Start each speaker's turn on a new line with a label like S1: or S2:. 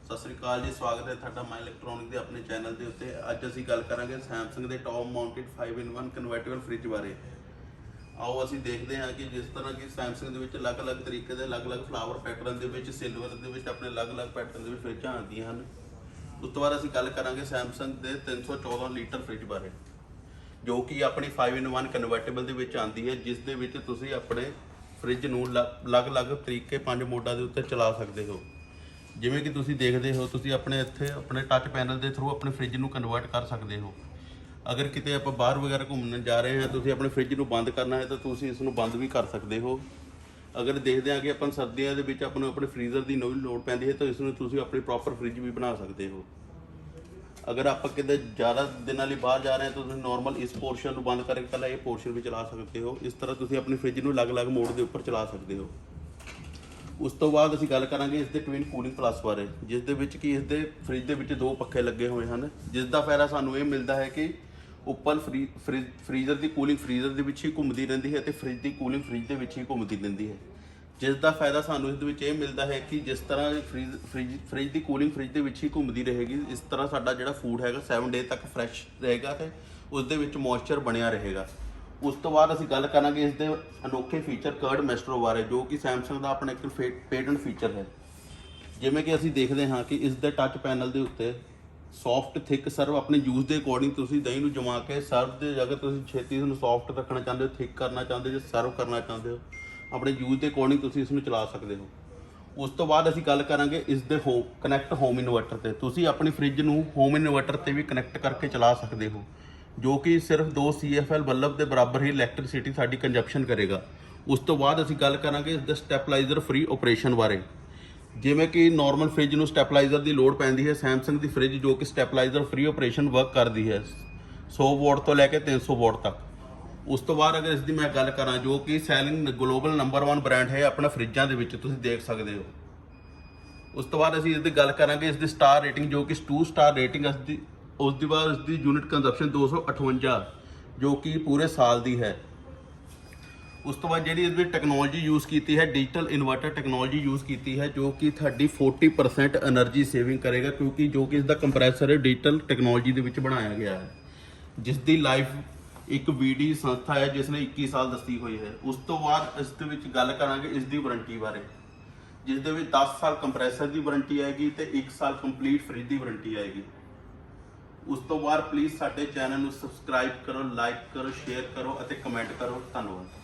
S1: सत श्री अकाल जी, स्वागत है तुहाडा माई इलैक्ट्रॉनिक के अपने चैनल के उत्ते। अज असीं गल करांगे सैमसंग के top mounted 5-in-1 convertible fridge बारे। आओ असीं देखते हैं कि जिस तरह की सैमसंग के अलग अलग तरीके के अलग अलग फ्लावर पैटर्न के सिल्वर के अपने अलग अलग पैटर्न के फ्रिजां आउंदियां हन। उस तो बाद असीं गल करांगे सैमसंग के 314 लीटर फ्रिज बारे, जो कि अपनी 5-in-1 कन्वर्टेबल के आती है, जिस दे विच तुसीं अपने फ्रिज नूं अलग अलग तरीके 5 मोडां दे उत्ते चला सकते हो। जिवें कि तुसीं देखते हो, तुसीं अपने इत्थे अपने टच पैनल के थ्रू अपने फ्रिज नूं कन्वर्ट कर सकते हो। अगर किते आपां बाहर वगैरह घूमने जा रहे हैं, तुसीं अपने फ्रिज नूं बंद करना है तो तुसीं इसनूं बंद भी कर सकते हो। अगर देखते हैं कि अपन सर्दियों के विच आपां नूं अपने फ्रीजर की लोड़ पैंदी है तो इसनूं तुसीं अपनी प्रॉपर फ्रिज भी बना सकते हो। अगर आप किते ज़्यादा दिनों लिए बाहर जा रहे हैं तो तुसीं नॉर्मल इस पोर्शन को बंद करके पहले ये पोर्शन भी चला सकते हो। इस तरह तुसीं अपनी फ्रिज नूं अलग अलग मोड के उपर चला सकते हो। उस तो बाद असीं गल करांगे इसके ट्विन कूलिंग प्लस बारे, जिस दे विच कि इसके फ्रिज के विच 2 पखे लगे हुए हैं, जिसका फायदा सानूं ये मिलता है कि उपर फ्रीजर की कूलिंग फ्रीजर के विच ही घूमती रहिंदी है तो फ्रिज की कूलिंग फ्रिज के विच ही घूमती रहिंदी है। जिसका फायदा सानूं इस विच ये मिलता है कि जिस तरह फ्रिज की कूलिंग फ्रिज के विच ही घूमती रहेगी, इस तरह साडा जिहड़ा फूड हैगा 7 डे तक फ्रैश रहेगा तो उसदे विच मॉइस्चर बनिया रहेगा। उस तो बाद असीं गल करांगे इसके अनोखे फीचर कर्ड मैस्ट्रो बारे, जो कि सैमसंग का अपना एक पेटेंट फीचर है। जिवें कि असीं देखते हाँ कि इसके टच पैनल के उत्ते सॉफ्ट थिक सर्व अपने यूज़ के अकॉर्डिंग तुसीं दही नूं जमा के सर्व दे, अगर तुसीं छेती इसनूं सॉफ्ट रखना चाहते हो, थिक करना चाहते हो, सर्व करना चाहते हो, अपने यूज़ के अकॉर्डिंग तुसीं इसनूं चला सकते हो। उस तो बाद असीं गल करांगे इसके कनैक्ट होम इन्वर्टर ते। तुसीं अपनी फ्रिज नूं होम इन्वर्टर ते भी कनैक्ट करके चला सकते हो, जो कि सिर्फ 2 CFL बल्ब के बराबर ही इलैक्ट्रिसिटी साडी कंजप्शन करेगा। उस तो बाद असीं गल करांगे इसके स्टैपलाइजर फ्री ऑपरेशन बारे। जिवें कि नॉर्मल फ्रिज नूं स्टैपलाइजर की लोड़ पैंदी है, सैमसंग की फ्रिज जो कि स्टैपलाइजर फ्री ऑपरेशन वर्क करती है 100 वोट तो लैके 300 वोट तक। उस तो बाद अगर इसकी मैं गल करा, जो कि सैलिंग ग्लोबल नंबर 1 ब्रांड है अपना फ्रिजां दे विच, तुसीं देख सकते हो। उस तो बाद असीं इसकी गल करांगे इसकी स्टार रेटिंग, जो कि 2 स्टार रेटिंग उसके बाद इसकी यूनिट कंजप्शन 258, जो कि पूरे साल की है। उस तो बाद जी इसकी टैक्नोलॉजी यूज़ की है, डिजिटल इन्वर्टर टैक्नोलॉजी यूज़ की है, जो कि थोड़ी 40% एनर्जी सेविंग करेगा, क्योंकि जो कि इसका कंप्रैसर है डिजिटल टैक्नोलॉजी के विच बनाया गया है, जिसकी लाइफ एक VD संस्था है जिसने 21 साल दसी हुई है। उस तो बाद इस गल करांगे इसकी वारंटी बारे, जिस 10 साल कंप्रैसर की वारंटी आएगी तो 1 साल कंप्लीट फ्रिज की वारंटी आएगी। उस तो बाद प्लीज़ साडे चैनल को सबसक्राइब करो, लाइक करो, शेयर करो और कमेंट करो। धन्यवाद।